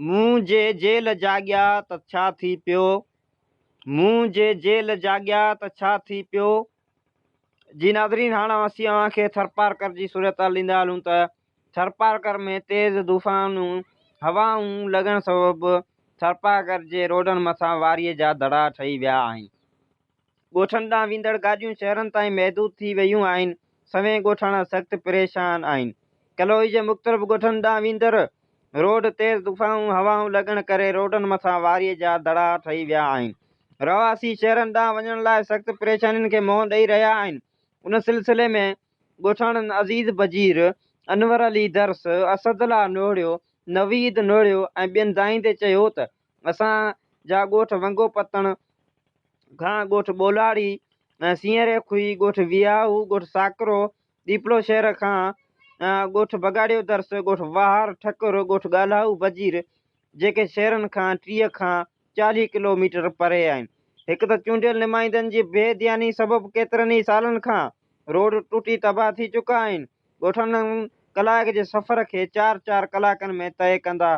मूं जे जेल जाॻिया त छा थी पियो। मूं जे जेल जाॻिया त छा थी पियो। जी नाज़रीन, हाणे असीं तव्हांखे थरपारकर जी सूरत ॾींदा हलूं त थरपारकर में तेज़ तूफ़ानूं हवाऊं लॻण सबबि थरपारकर जे रोडनि मथां वारीअ जा दड़ा ठही विया आहिनि। ॻोठनि ॾांहुं वेंदड़ गाॾियूं शहरनि ताईं महदूद थी वियूं आहिनि। सवें ॻोठाणा सख़्तु परेशान आहिनि। कलोई जे मुख़्तलिफ़ ॻोठनि ॾांहुं वेंदड़ रोड तेज़ तूफ़ानूं हवाऊं लॻण करे रोडनि मथां वारीअ जा दड़ा ठही विया आहिनि। रहवासी शहरनि ॾांहुं वञण लाइ सख़्तु परेशानियुनि खे मुंहुं ॾेई रहिया आहिनि। उन सिलसिले में ॻोठाणनि अज़ीज़ बजीर, अनवर अली दर्स, असदुल्ला नोड़ियो, नवीद नोड़ियो ऐं ॿियनि दाईं ते चयो त असांजा ॻोठ वंगो पतण खां ॻोठ ॿोलाड़ी ऐं सींहरे खुही, ॻोठ वियाऊ, ॻोठ साकरो, दीपलो शहर खां ॻोठ बगाड़ियो दर्स, ॻोठ वाहर ठकुर, ॻोठ ॻाल्हाऊ बजीर जेके शहरनि खां 30 खां 40 किलोमीटर परे आहिनि। हिकु त चूंडियल नुमाइंदनि जी बेध्यानी सबबि केतिरनि ई सालनि खां रोड टुटी तबाह थी चुका आहिनि। ॻोठनि कलाक जे सफ़र खे 4-4 कलाकनि में तय कंदा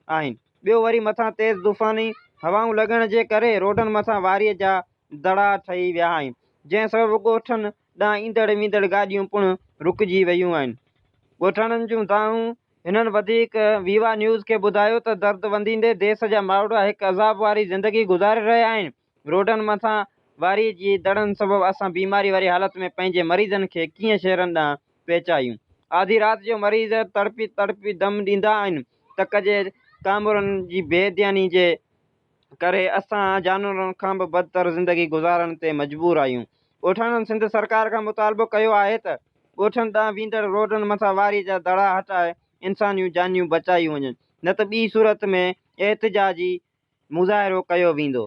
आहिनि। ॿियो वरी मथां तेज़ तूफ़ानी हवाऊं लॻण जे करे रोडनि मथां वारीअ जा दड़ा ठही विया आहिनि, जंहिं सबबि ॻोठनि ॾांहुं ईंदड़ वेंदड़ गाॾियूं पिणु रुकिजी वियूं आहिनि। ॻोठाणनि जूं दाऊं हिननि वधीक वीवा न्यूज़ खे ॿुधायो त दर्द वंदींदे देश जा मावड़ा हिकु अज़ाब वारी ज़िंदगी गुज़ारे रहिया आहिनि। रोडनि मथां वारी जी दड़नि सबबि असां बीमारी वारी हालत में पंहिंजे मरीज़नि खे कीअं शहरनि ॾांहुं पहुचायूं। आधी राति जो मरीज़ तड़पी तड़पी दम ॾींदा आहिनि। तक जे कामरनि जी बेध्यानी जे करे असां जानवरनि खां बि बदतर ज़िंदगी गुज़ारण ते मजबूर आहियूं। ॻोठाणनि सिंध सरकार खां मुतालबो कयो आहे त ॻोठनि ॾांहुं वेंदड़ रोडनि मथां वारी जा दड़ा हटाए इंसानियूं जानियूं बचायूं वञनि, न त ॿी सूरत में एहतिजाजी मुज़ाहिरो कयो वेंदो।